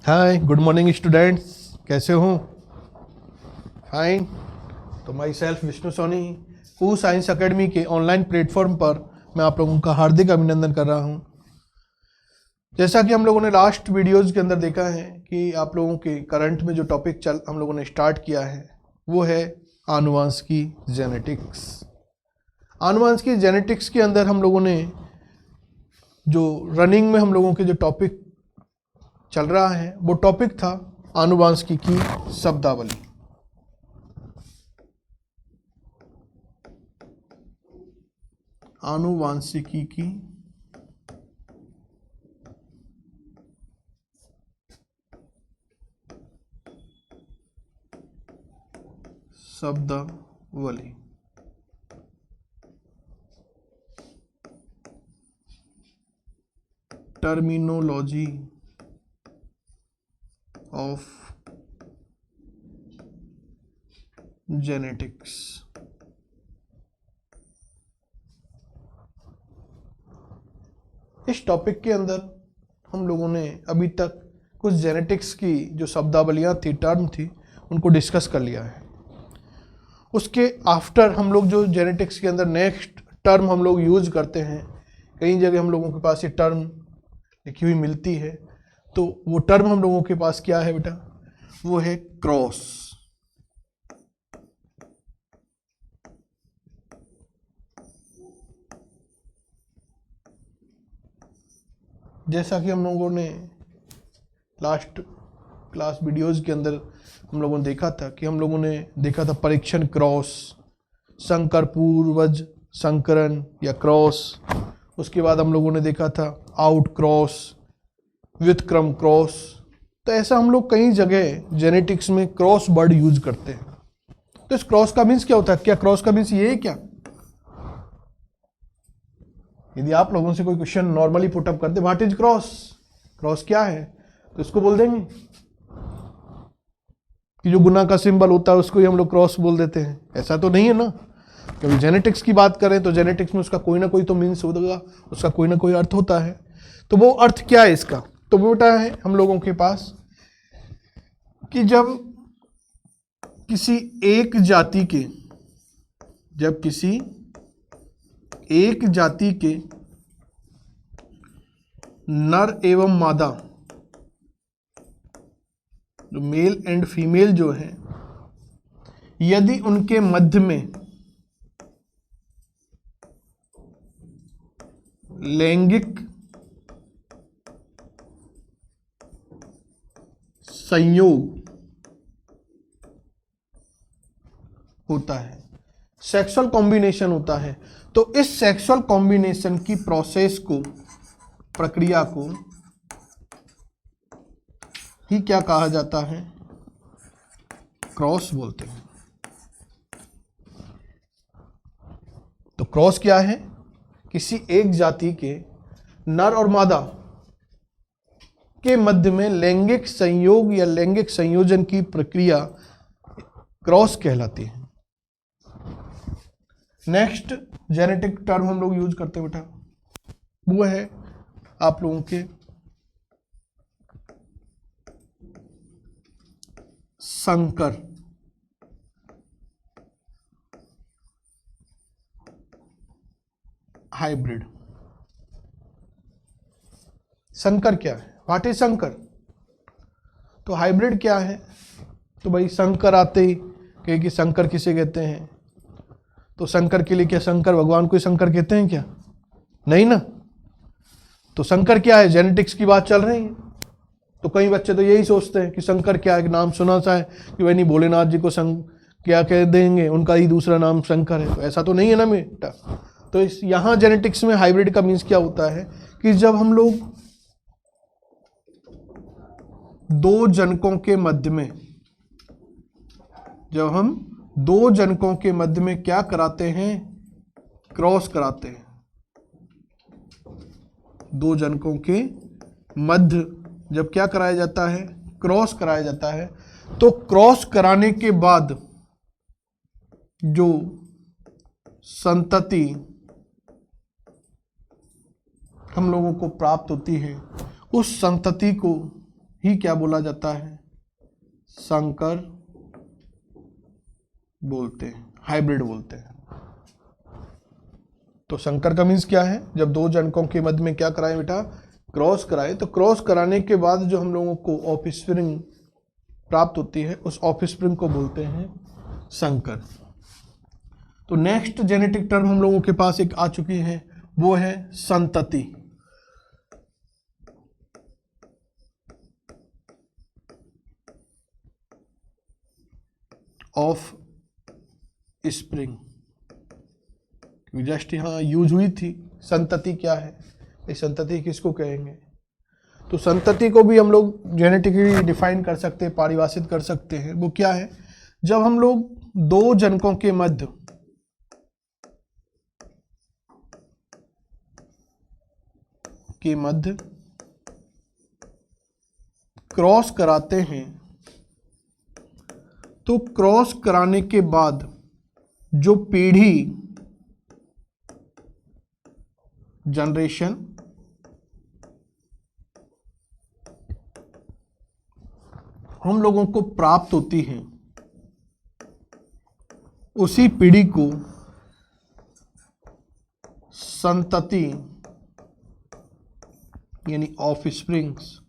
हाय, good morning students. कैसे हो? Fine. तो माई सेल्फ विष्णु सोनी हु साइंस एकेडमी के ऑनलाइन प्लेटफॉर्म पर मैं आप लोगों का हार्दिक अभिनंदन कर रहा हूं। जैसा कि हम लोगों ने लास्ट वीडियोज़ के अंदर देखा है कि आप लोगों के करंट में जो टॉपिक हम लोगों ने स्टार्ट किया है वो है आनुवांशिकी जेनेटिक्स। आनुवांशिकी जेनेटिक्स के अंदर हम लोगों ने जो रनिंग में हम लोगों के जो टॉपिक चल रहा है वो टॉपिक था आनुवांशिकी की शब्दावली। आनुवांशिकी की शब्दावली। Terminology of genetics. इस टॉपिक के अंदर हम लोगों ने अभी तक कुछ जेनेटिक्स की जो शब्दावलियाँ थी, टर्म थी, उनको डिस्कस कर लिया है। उसके आफ्टर हम लोग जो जेनेटिक्स के अंदर नेक्स्ट टर्म हम लोग यूज करते हैं, कई जगह हम लोगों के पास ये टर्म लिखी हुई मिलती है। तो वो टर्म हम लोगों के पास क्या है बेटा? वो है क्रॉस। जैसा कि हम लोगों ने लास्ट क्लास वीडियोज़ के अंदर हम लोगों ने देखा था कि हम लोगों ने देखा था परीक्षण क्रॉस, संकर पूर्वज संकरण या क्रॉस। उसके बाद हम लोगों ने देखा था आउट क्रॉस, व्युत्क्रम क्रॉस। तो ऐसा हम लोग कई जगह जेनेटिक्स में क्रॉस वर्ड यूज करते हैं। तो इस क्रॉस का मीन्स क्या होता है? क्या क्रॉस का मीन्स ये है क्या? यदि आप लोगों से कोई क्वेश्चन नॉर्मली पुटअप करते, व्हाट इज क्रॉस, क्रॉस क्या है, तो इसको बोल देंगे कि जो गुना का सिंबल होता है उसको ही हम लोग क्रॉस बोल देते हैं। ऐसा तो नहीं है ना। क्योंकि जेनेटिक्स की बात करें तो जेनेटिक्स में उसका कोई ना कोई तो मीन्स होगा, उसका कोई ना कोई अर्थ होता है। तो वो अर्थ क्या है इसका? तो वो बेटा है हम लोगों के पास कि जब किसी एक जाति के नर एवं मादा, जो मेल एंड फीमेल जो है, यदि उनके मध्य में लैंगिक संयोग होता है, सेक्सुअल कॉम्बिनेशन होता है, तो इस सेक्सुअल कॉम्बिनेशन की प्रोसेस को, प्रक्रिया को ही क्या कहा जाता है? क्रॉस बोलते हैं। तो क्रॉस क्या है? किसी एक जाति के नर और मादा के मध्य में लैंगिक संयोग या लैंगिक संयोजन की प्रक्रिया क्रॉस कहलाती है। नेक्स्ट जेनेटिक टर्म हम लोग यूज करते हैं बेटा, वो है आप लोगों के संकर। हाइब्रिड। संकर क्या है? व्हाट इज संकर? तो हाइब्रिड क्या है? तो भाई शंकर आते ही कहे कि शंकर किसे कहते हैं? तो शंकर के लिए क्या शंकर भगवान को शंकर कहते हैं क्या? नहीं ना। तो शंकर क्या है? जेनेटिक्स की बात चल रही है। तो कई बच्चे तो यही सोचते हैं कि शंकर क्या है, नाम सुना सा है कि वही नहीं, भोलेनाथ जी को क्या कह देंगे, उनका ही दूसरा नाम शंकर है। तो ऐसा तो नहीं है ना बेटा। तो इस यहाँ जेनेटिक्स में हाइब्रिड का मीन्स क्या होता है कि जब हम लोग दो जनकों के मध्य में क्या कराते हैं? क्रॉस कराते हैं। दो जनकों के मध्य जब क्या कराया जाता है? क्रॉस कराया जाता है। तो क्रॉस कराने के बाद जो संतति हम लोगों को प्राप्त होती है, उस संतति को ही क्या बोला जाता है, संकर बोलते हैं, हाइब्रिड बोलते हैं। तो संकर का मीन्स क्या है, जब दो जनकों के मध्य में क्या कराएं बेटा, क्रॉस कराएं। तो क्रॉस कराने के बाद जो हम लोगों को ऑफस्प्रिंग प्राप्त होती है, उस ऑफस्प्रिंग को बोलते हैं संकर। तो नेक्स्ट जेनेटिक टर्म हम लोगों के पास एक आ चुकी है, वो है संतति। ऑफ स्प्रिंग, जस्ट यहां यूज हुई थी। संतति क्या है, ये संतति किसको कहेंगे? तो संतति को भी हम लोग जेनेटिकली डिफाइन कर सकते हैं, परिभाषित कर सकते हैं। वो क्या है, जब हम लोग दो जनकों के मध्य क्रॉस कराते हैं, तो क्रॉस कराने के बाद जो पीढ़ी, जनरेशन, हम लोगों को प्राप्त होती है, उसी पीढ़ी को संतति यानी ऑफस्प्रिंग्स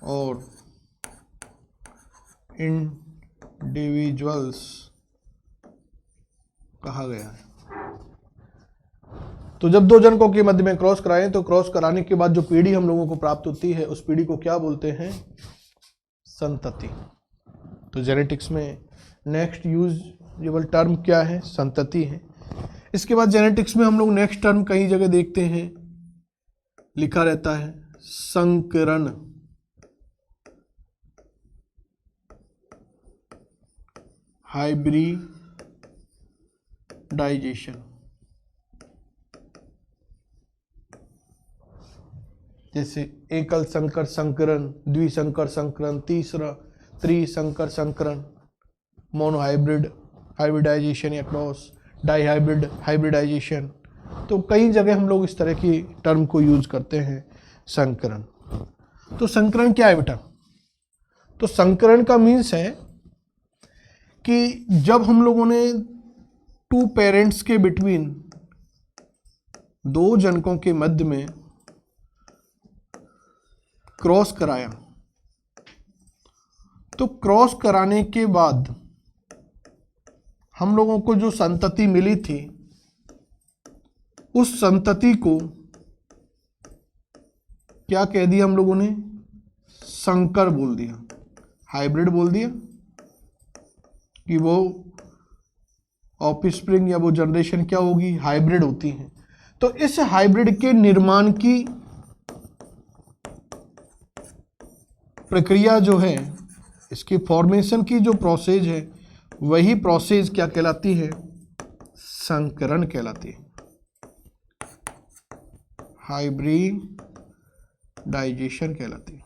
और इंडिविजुअल्स कहा गया है। तो जब दो जनकों के मध्य में क्रॉस कराएं, तो क्रॉस कराने के बाद जो पीढ़ी हम लोगों को प्राप्त होती है, उस पीढ़ी को क्या बोलते हैं, संतति। तो जेनेटिक्स में नेक्स्ट यूजेबल टर्म क्या है, संतति है। इसके बाद जेनेटिक्स में हम लोग नेक्स्ट टर्म कई जगह देखते हैं, लिखा रहता है संकरण, हाइब्रिडाइजेशन। जैसे एकल संकर संकरण, द्विसंकर संकरण, तीसरा त्रिसंकर संकरण, मोनोहाइब्रिड हाइब्रिडाइजेशन या क्रॉस, डाईहाइब्रिड हाइब्रिडाइजेशन। तो कई जगह हम लोग इस तरह की टर्म को यूज करते हैं, संकरण। तो संकरण क्या है बेटा? तो संकरण का मीन्स है कि जब हम लोगों ने टू पेरेंट्स के बिटवीन, दो जनकों के मध्य में क्रॉस कराया, तो क्रॉस कराने के बाद हम लोगों को जो संतति मिली थी, उस संतति को क्या कह दिया हम लोगों ने, संकर बोल दिया, हाइब्रिड बोल दिया, कि वो ऑफस्प्रिंग या वो जनरेशन क्या होगी, हाइब्रिड होती है। तो इस हाइब्रिड के निर्माण की प्रक्रिया जो है, इसकी फॉर्मेशन की जो प्रोसेस है, वही प्रोसेस क्या कहलाती है, संकरण कहलाती है, हाइब्रिडाइजेशन कहलाती है।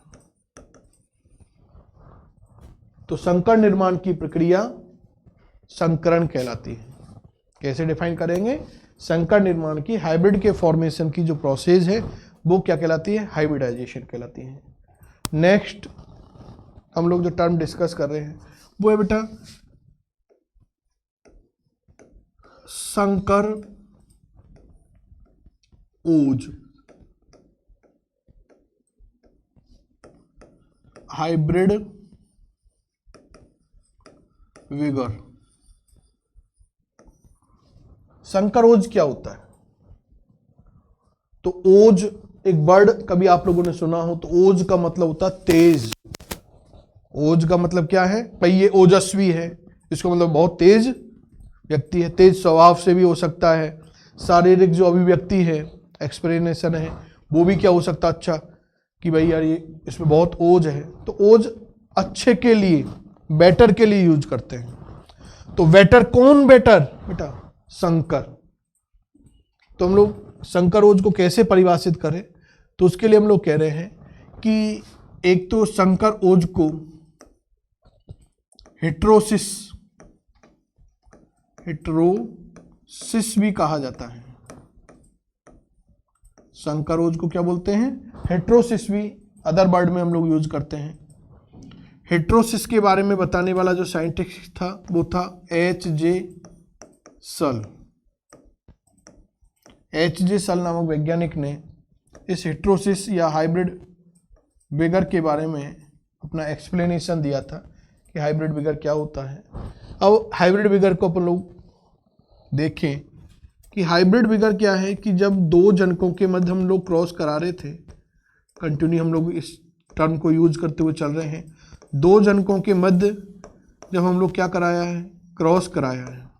तो संकर निर्माण की प्रक्रिया संकरण कहलाती है। कैसे डिफाइन करेंगे, संकर निर्माण की, हाइब्रिड के फॉर्मेशन की जो प्रोसेस है, वो क्या कहलाती है, हाइब्रिडाइजेशन कहलाती है। नेक्स्ट हम लोग जो टर्म डिस्कस कर रहे हैं, वो है बेटा संकर ओज, हाइब्रिड विगर। संकर ओज क्या होता है? तो ओज एक वर्ड कभी आप लोगों ने सुना हो, तो ओज का मतलब होता है तेज। ओज का मतलब क्या है भाई, ये ओजस्वी है, इसको मतलब बहुत तेज व्यक्ति है। तेज स्वभाव से भी हो सकता है, शारीरिक जो अभिव्यक्ति है, एक्सप्रेनेशन है, वो भी क्या हो सकता है, अच्छा कि भाई यार ये इसमें बहुत ओज है। तो ओज अच्छे के लिए, बेटर के लिए यूज करते हैं। तो बेटर कौन, बेटर बेटा संकर। तो हम लोग संकर ओज को कैसे परिभाषित करें, तो उसके लिए हम लोग कह रहे हैं कि एक तो संकर ओज को हेटेरोसिस भी कहा जाता है। संकरोज को क्या बोलते हैं? हेट्रोसिस भी अदर वर्ड में हम लोग यूज करते हैं। हेट्रोसिस के बारे में बताने वाला जो साइंटिस्ट था वो था H.J. सल। H.J. सल नामक वैज्ञानिक ने इस हेट्रोसिस या हाइब्रिड विगर के बारे में अपना एक्सप्लेनेशन दिया था कि हाइब्रिड विगर क्या होता है। अब हाइब्रिड विगर को अपन लोग देखें कि हाइब्रिड विगर क्या है कि जब दो जनकों के मध्य हम लोग क्रॉस करा रहे थे, कंटिन्यू हम लोग इस टर्म को यूज करते हुए चल रहे हैं, दो जनकों के मध्य जब हम लोग क्या कराया है? क्रॉस कराया है।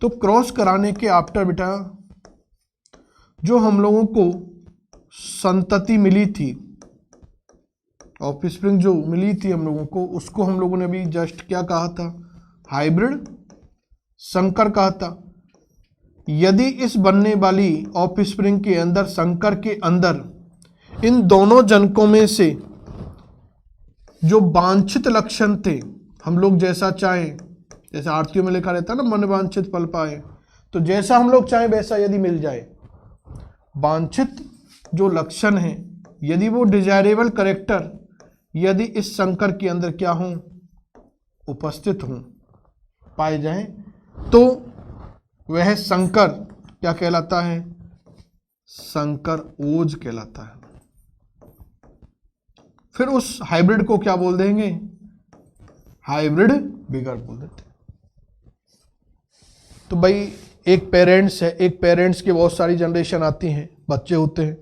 तो क्रॉस कराने के आफ्टर बेटा जो हम लोगों को संतति मिली थी, ऑफस्प्रिंग जो मिली थी हम लोगों को, उसको हम लोगों ने अभी जस्ट क्या कहा था? हाइब्रिड संकर कहा था। यदि इस बनने वाली ऑफस्प्रिंग के अंदर, संकर के अंदर, इन दोनों जनकों में से जो वांछित लक्षण थे, हम लोग जैसा चाहें, जैसे आरतियों में लिखा रहता है ना, मन वांछित फल पाए, तो जैसा हम लोग चाहें वैसा यदि मिल जाए, वांछित जो लक्षण है, यदि वो डिजायरेबल कैरेक्टर यदि इस संकर के अंदर क्या हो? उपस्थित हों, पाए जाएं, तो वह संकर क्या कहलाता है? संकर ओज कहलाता है। फिर उस हाइब्रिड को क्या बोल देंगे? हाइब्रिड विगर बोल देते। तो भाई एक पेरेंट्स है, एक पेरेंट्स की बहुत सारी जनरेशन आती हैं, बच्चे होते हैं,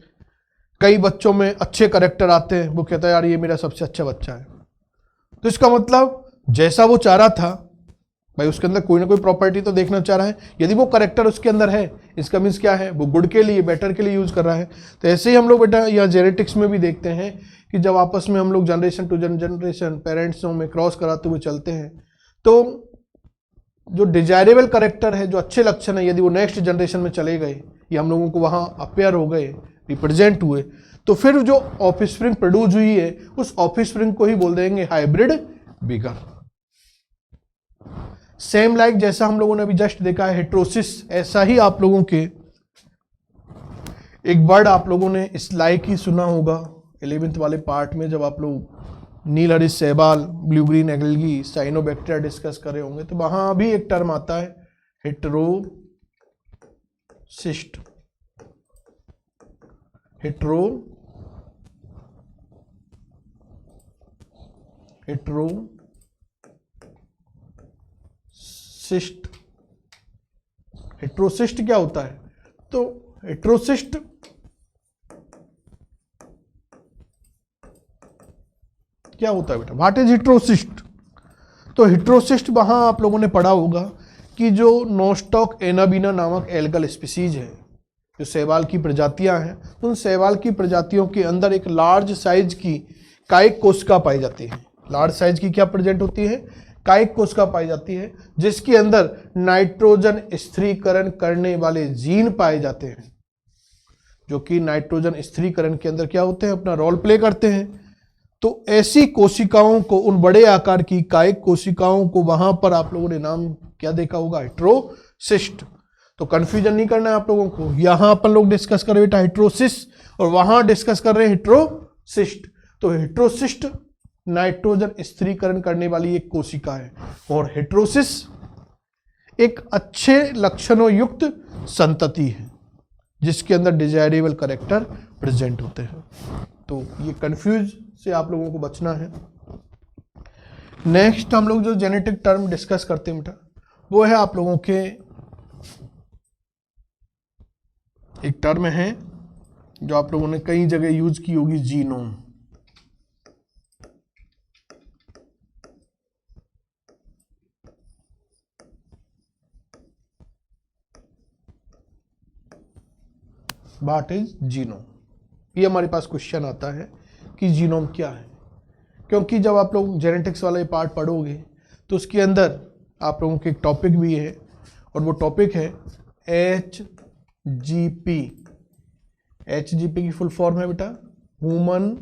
कई बच्चों में अच्छे करेक्टर आते हैं, वो कहता है यार ये मेरा सबसे अच्छा बच्चा है। तो इसका मतलब जैसा वो चाह रहा था, भाई उसके अंदर कोई ना कोई प्रॉपर्टी तो देखना चाह रहा है, यदि वो करेक्टर उसके अंदर है, इसका मीन्स क्या है? वो गुड के लिए, बेटर के लिए यूज कर रहा है। तो ऐसे ही हम लोग बेटा या जेनेटिक्स में भी देखते हैं कि जब आपस में हम लोग जनरेशन टू जनरेशन पेरेंट्सों में क्रॉस कराते हुए चलते हैं, तो जो डिजायरेबल करेक्टर है, जो अच्छे लक्षण है, यदि वो नेक्स्ट जनरेशन में चले गए या हम लोगों को वहां अपेयर हो गए, रिप्रेजेंट हुए, तो फिर जो ऑफस्प्रिंग प्रोड्यूस हुई है, उस ऑफस्प्रिंग को ही बोल देंगे हाइब्रिड विगर। सेम लाइक जैसा हम लोगों ने अभी जस्ट देखा है हेट्रोसिस, ऐसा ही आप लोगों के एक वर्ड आप लोगों ने इस लाइक ही सुना होगा 11th वाले पार्ट में, जब आप लोग नीलहरित शैवाल, blue green algae, cyanobacteria discuss कर रहे होंगे, तो वहां भी एक टर्म आता है हेटेरोसिस्ट। हेट्रोसिस्ट। हेट्रोसिस्ट क्या होता है? तो हेट्रोसिस्ट क्या होता है बेटा? What is heterocyst? तो हेट्रोसिस्ट वहां आप लोगों ने पढ़ा होगा कि जो नोस्टॉक एनाबीना नामक एल्गल स्पीसीज है, जो शैवाल की प्रजातियां हैं, उन शैवाल की प्रजातियों के अंदर एक लार्ज साइज की कायिक कोशिका पाई जाती है। लार्ज साइज की क्या प्रेजेंट होती है? कायिक कोशिका पाई जाती है, जिसके अंदर नाइट्रोजन स्थिरीकरण करने वाले जीन पाए जाते हैं, जो कि नाइट्रोजन स्थिरीकरण के अंदर क्या होते हैं? अपना रोल प्ले करते हैं। तो ऐसी कोशिकाओं को, उन बड़े आकार की कायिक कोशिकाओं को वहां पर आप लोगों ने नाम क्या देखा होगा? हेट्रोसिस्ट। तो कंफ्यूजन नहीं करना है आप लोगों को, यहां अपन लोग डिस्कस कर रहे हैं हेट्रोसिस और वहां डिस्कस कर रहे हैं हेट्रोसिस्ट। तो हेट्रोसिस्ट नाइट्रोजन स्थिरीकरण करने वाली एक कोशिका है, और हेट्रोसिस एक अच्छे लक्षणों युक्त संतति है, जिसके अंदर डिजायरेबल कैरेक्टर प्रेजेंट होते हैं। तो ये कंफ्यूज से आप लोगों को बचना है। नेक्स्ट हम लोग जो जेनेटिक टर्म डिस्कस करते हैं बेटा, वो है आप लोगों के एक टर्म है जो आप लोगों ने कई जगह यूज की होगी, जीनोम। What is genome? ये हमारे पास क्वेश्चन आता है कि जीनोम क्या है, क्योंकि जब आप लोग जेनेटिक्स वाला ये पार्ट पढ़ोगे तो उसके अंदर आप लोगों के एक टॉपिक भी है, और वो टॉपिक है HGP। HGP की फुल फॉर्म है बेटा ह्यूमन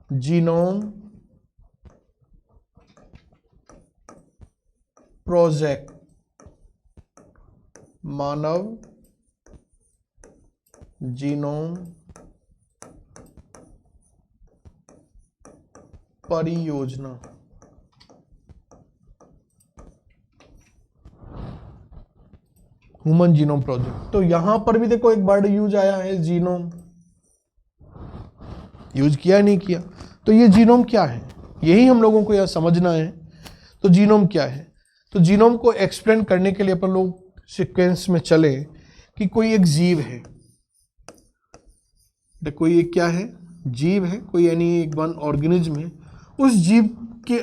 जीनोम प्रोजेक्ट, मानव जीनोम परियोजना। Human genome project. तो यहां पर भी देखो एक वर्ड यूज आया है जीनोम, यूज किया नहीं किया। तो ये जीनोम क्या है, यही हम लोगों को यह समझना है। तो जीनोम क्या है, तो जीनोम को एक्सप्लेन करने के लिए अपन लोग सीक्वेंस में चले कि कोई एक जीव है, कोई एक क्या है, जीव है, कोई यानी एक वन ऑर्गेनिज्म है। उस जीव के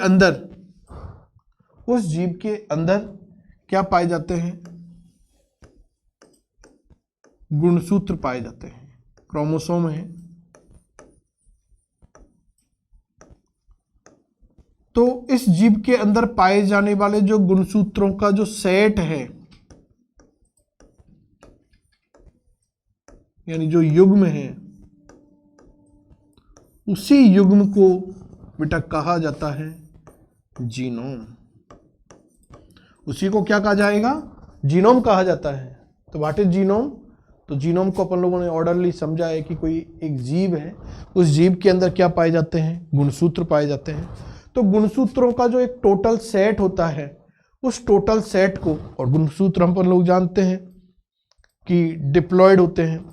अंदर क्या पाए जाते हैं, गुणसूत्र पाए जाते हैं, क्रोमोसोम है। तो इस जीव के अंदर पाए जाने वाले जो गुणसूत्रों का जो सेट है, यानी जो युग्म है, उसी युग्म को बेटा कहा जाता है जीनोम। उसी को क्या कहा जाएगा, जीनोम कहा जाता है। तो व्हाट इज जीनोम, तो जीनोम को अपन लोगों ने ऑर्डरली समझा है कि कोई एक जीव है, उस जीव के अंदर क्या पाए जाते हैं, गुणसूत्र पाए जाते हैं। तो गुणसूत्रों का जो एक टोटल सेट होता है, उस टोटल सेट को, और गुणसूत्र हम अपन लोग जानते हैं कि डिप्लॉयड होते हैं।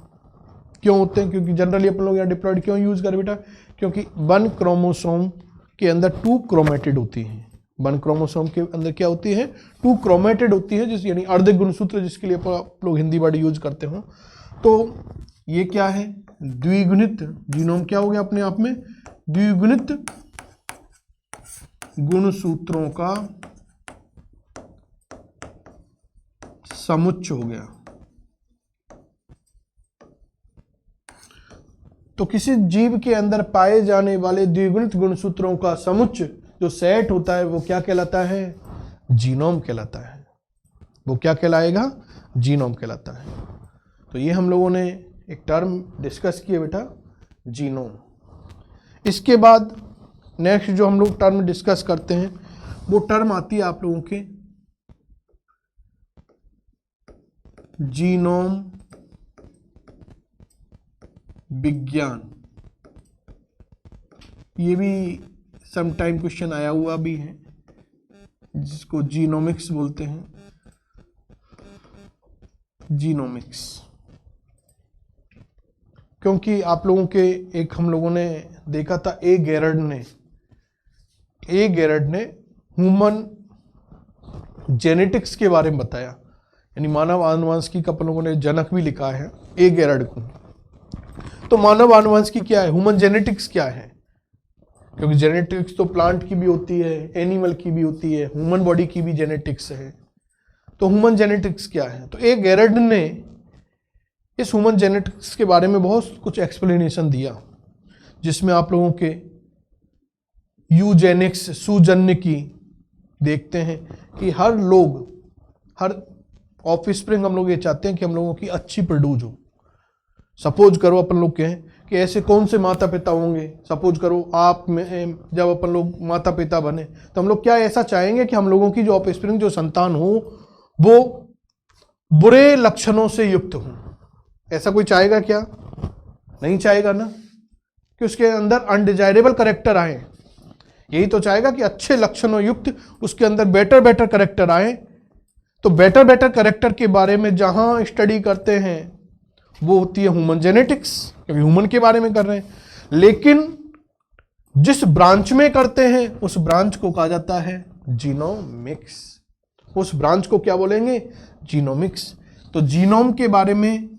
क्यों होते हैं, क्योंकि जनरली अपन लोग यहाँ डिप्लॉयड क्यों यूज करें बेटा, क्योंकि वन क्रोमोसोम के अंदर 2 क्रोमेटिड होती हैं। वन क्रोमोसोम के अंदर क्या होती है, 2 क्रोमेटिड होती है, जिस यानी अर्ध गुणसूत्र, जिसके लिए आप लोग हिंदी वर्ड यूज करते हो। तो ये क्या है, द्विगुणित जीनोम क्या हो गया अपने आप में, द्विगुणित गुणसूत्रों का समुच्चय हो गया। तो किसी जीव के अंदर पाए जाने वाले द्विगुणित गुणसूत्रों का समुच्चय जो सेट होता है, वो क्या कहलाता है, जीनोम कहलाता है। वो क्या कहलाएगा, जीनोम कहलाता है। तो ये हम लोगों ने एक टर्म डिस्कस किया बेटा, जीनोम। इसके बाद नेक्स्ट जो हम लोग टर्म डिस्कस करते हैं, वो टर्म आती है आप लोगों के जीनोम विज्ञान। ये भी सम टाइम क्वेश्चन आया हुआ भी है, जिसको जीनोमिक्स बोलते हैं, जीनोमिक्स। क्योंकि आप लोगों के एक हम लोगों ने देखा था, ए गेरर्ड ने ह्यूमन जेनेटिक्स के बारे में बताया, यानी मानव आनुवंशिकी का अपन लोगों ने जनक भी लिखा है ए गेरर्ड को। तो मानव आनुवंशिकी क्या है, ह्यूमन जेनेटिक्स क्या है, क्योंकि जेनेटिक्स तो प्लांट की भी होती है, एनिमल की भी होती है, ह्यूमन बॉडी की भी जेनेटिक्स है। तो ह्यूमन जेनेटिक्स क्या है, तो ए गेरर्ड ने इस ह्यूमन जेनेटिक्स के बारे में बहुत कुछ एक्सप्लेनेशन दिया, जिसमें आप लोगों के यूजेनिक्स, सुजन्य की देखते हैं कि हर ऑफस्प्रिंग हम लोग ये चाहते हैं कि हम लोगों की अच्छी प्रोड्यूस हो। सपोज करो अपन लोग कहें कि ऐसे कौन से माता पिता होंगे, सपोज करो आप में जब अपन लोग माता पिता बने, तो हम लोग क्या ऐसा चाहेंगे कि हम लोगों की जो ऑफस्प्रिंग, जो संतान हो, वो बुरे लक्षणों से युक्त हो। ऐसा कोई चाहेगा क्या, नहीं चाहेगा ना, कि उसके अंदर अनडिजायरेबल करेक्टर आए। यही तो चाहेगा कि अच्छे लक्षणों युक्त उसके अंदर बेटर करेक्टर आए। तो बेटर करेक्टर के बारे में जहां स्टडी करते हैं वो होती है ह्यूमन जेनेटिक्स, क्योंकि ह्यूमन के बारे में कर रहे हैं। लेकिन जिस ब्रांच में करते हैं उस ब्रांच को कहा जाता है जीनोमिक्स। उस ब्रांच को क्या बोलेंगे, जीनोमिक्स। तो जीनोम के बारे में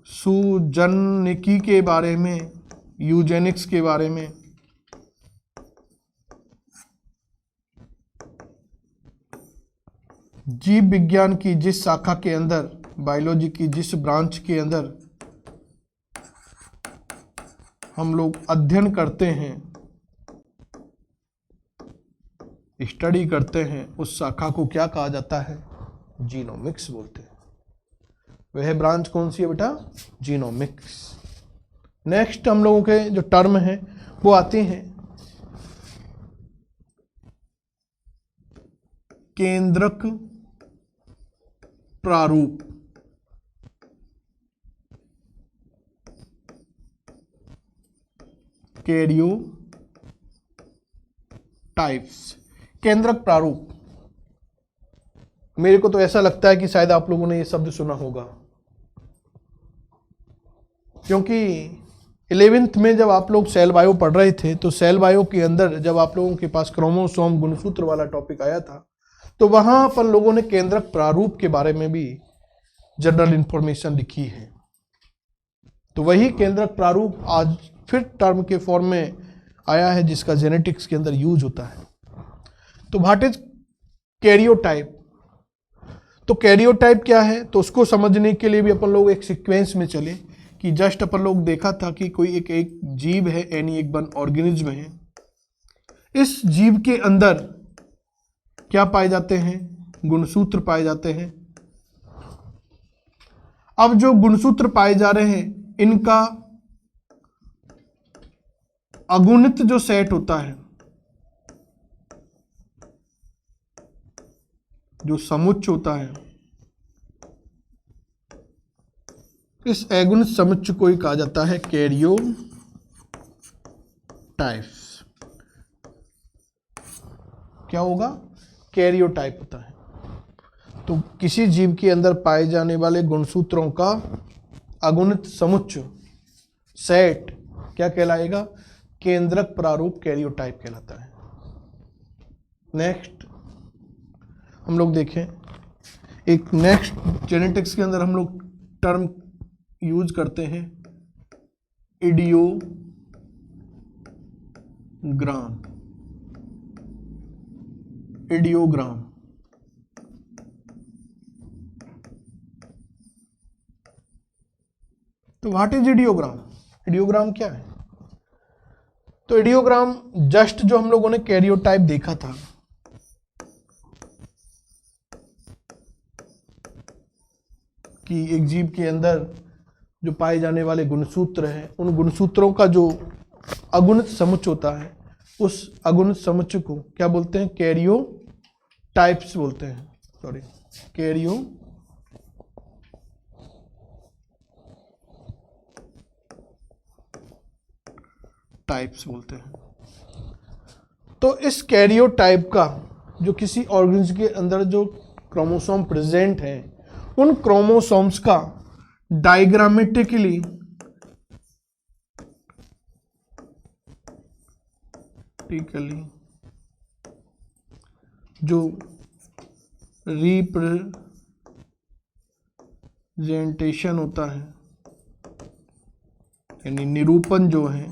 सुजनकी के बारे में, यूजेनिक्स के बारे में, जीव विज्ञान की जिस शाखा के अंदर, बायोलॉजी की जिस ब्रांच के अंदर हम लोग अध्ययन करते हैं, स्टडी करते हैं, उस शाखा को क्या कहा जाता है, जीनोमिक्स बोलते हैं। वह ब्रांच कौन सी है बेटा, जीनोमिक्स। नेक्स्ट हम लोगों के जो टर्म हैं वो आते हैं केंद्रक प्रारूप, कैरियोटाइप्स, केंद्रक प्रारूप। मेरे को तो ऐसा लगता है कि शायद आप लोगों ने ये शब्द सुना होगा, क्योंकि 11th में जब आप लोग सेल बायो पढ़ रहे थे तो सेल बायो के अंदर जब आप लोगों के पास क्रोमोसोम गुणसूत्र वाला टॉपिक आया था तो वहां अपन लोगों ने केंद्रक प्रारूप के बारे में भी जनरल इंफॉर्मेशन लिखी है। तो वही केंद्रक प्रारूप आज फिर टर्म के फॉर्म में आया है जिसका जेनेटिक्स के अंदर यूज होता है। तो व्हाट इज कैरियोटाइप? तो कैरियोटाइप क्या है, तो उसको समझने के लिए भी अपन लोग एक सीक्वेंस में चले कि जस्ट अपन लोग देखा था कि कोई एक जीव है, यानी एक वन ऑर्गेनिज्म है। इस जीव के अंदर क्या पाए जाते हैं? गुणसूत्र पाए जाते हैं। अब जो गुणसूत्र पाए जा रहे हैं इनका अगुणित जो सेट होता है, जो समुच्चय होता है, इस अगुणित समुच्चय को ही कहा जाता है कैरियोटाइप्स। क्या होगा? कैरियोटाइप होता है। तो किसी जीव के अंदर पाए जाने वाले गुणसूत्रों का अगुणित समुच्चय, सेट, क्या कहलाएगा? केंद्रक प्रारूप, कैरियोटाइप कहलाता है। नेक्स्ट हम लोग देखें, एक नेक्स्ट जेनेटिक्स के अंदर हम लोग टर्म यूज करते हैं इडियोग्राम। इडियोग्राम तो व्हाट इज इडियोग्राम? इडियोग्राम क्या है? तो इडियोग्राम जस्ट जो हम लोगों ने कैरियोटाइप देखा था, कि एक जीव के अंदर जो पाए जाने वाले गुणसूत्र हैं, उन गुणसूत्रों का जो अगुणित समुच्चय होता है, उस अगुणित समुच्चय को क्या बोलते हैं? कैरियोटाइप्स बोलते हैं। सॉरी, कैरियोटाइप्स बोलते हैं। तो इस कैरियोटाइप का जो किसी ऑर्गेनिज्म के अंदर जो क्रोमोसोम प्रेजेंट है, उन क्रोमोसोम्स का डायग्रामेटिकली जो रिप्रेजेंटेशन होता है, यानी निरूपण जो है,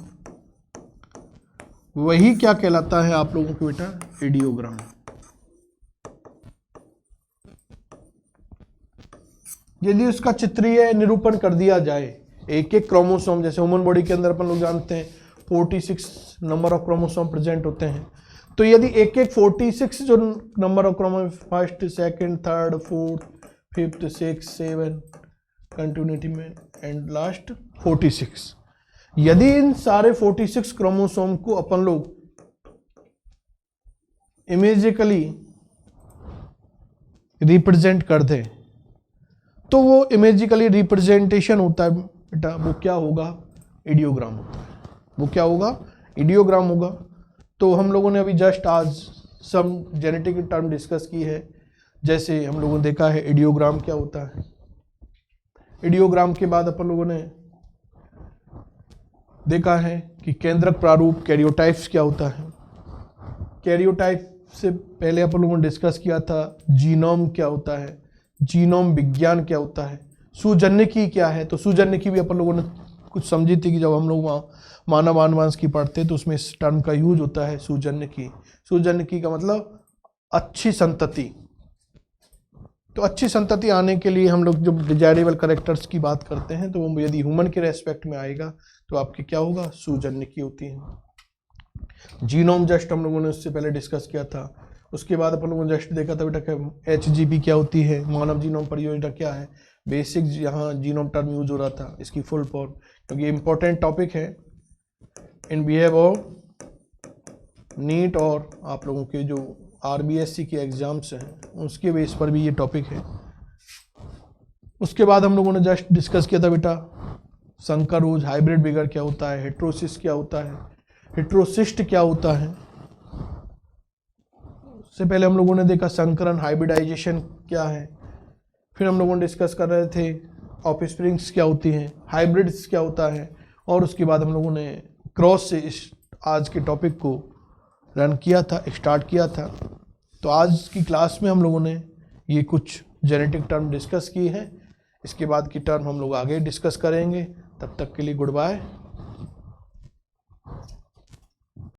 वही क्या कहलाता है आप लोगों को बेटा? इडियोग्राम। यदि उसका चित्रीय निरूपण कर दिया जाए, एक एक क्रोमोसोम, जैसे ह्यूमन बॉडी के अंदर अपन लोग जानते हैं 46 नंबर ऑफ क्रोमोसोम प्रेजेंट होते हैं, तो यदि एक एक 46 जो number of chromosome, first, second, third, fourth, fifth, six, seven, continuity में एंड लास्ट 46, यदि इन सारे 46 क्रोमोसोम को अपन लोग इमेजिकली रिप्रेजेंट कर दें, तो वो इमेजिकली रिप्रेजेंटेशन होता है बेटा, वो क्या होगा? इडियोग्राम होता है। वो क्या होगा? इडियोग्राम होगा। तो हम लोगों ने अभी जस्ट आज सम जेनेटिक टर्म डिस्कस की है, जैसे हम लोगों ने देखा है इडियोग्राम क्या होता है। इडियोग्राम के बाद अपन लोगों ने देखा है कि केंद्रक प्रारूप, कैरियोटाइप्स क्या होता है। कैरियोटाइप से पहले अपन लोगों ने डिस्कस किया था जीनोम क्या होता है, जीनोम विज्ञान क्या होता है, सुजन्यकी क्या है। तो सुजन्यकी भी अपन लोगों ने कुछ समझी थी कि जब हम लोग मानव अनुवंश की पढ़ते तो उसमें इस टर्म का यूज होता है सुजन्यकी। सुजन्यकी का मतलब अच्छी संतति। तो अच्छी संतति आने के लिए हम लोग जब डिजायरेबल कैरेक्टर्स की बात करते हैं, तो वो यदि ह्यूमन के रेस्पेक्ट में आएगा तो आपकी क्या होगा? सुजन्यकी होती है। जीनोम जस्ट हम लोगों ने उससे पहले डिस्कस किया था। उसके बाद अपन लोगों ने जस्ट देखा था बेटा HGP क्या होती है, मानव जीनोम परियोजना क्या है। बेसिक यहाँ जीनोम टर्म यूज हो रहा था, इसकी फुल फॉर्म, क्योंकि इंपॉर्टेंट टॉपिक है इन बिहेव और नीट और आप लोगों के जो RBSC के एग्ज़ाम्स हैं उसके बेस पर भी ये टॉपिक है। उसके बाद हम लोगों ने जस्ट डिस्कस किया था बेटा संकर ऊर्ज, हाइब्रिड बिगर क्या होता है, हेट्रोसिस क्या होता है, हेट्रोसिस्ट क्या होता है। उससे पहले हम लोगों ने देखा संकरण, हाइब्रिडाइजेशन क्या है। फिर हम लोगों ने डिस्कस कर रहे थे ऑफस्प्रिंग्स क्या होती हैं, हाइब्रिड्स क्या होता है, और उसके बाद हम लोगों ने क्रॉस से इस आज के टॉपिक को रन किया था, स्टार्ट किया था। तो आज की क्लास में हम लोगों ने ये कुछ जेनेटिक टर्म डिस्कस की है। इसके बाद की टर्म हम लोग आगे डिस्कस करेंगे। तब तक के लिए गुड बाय।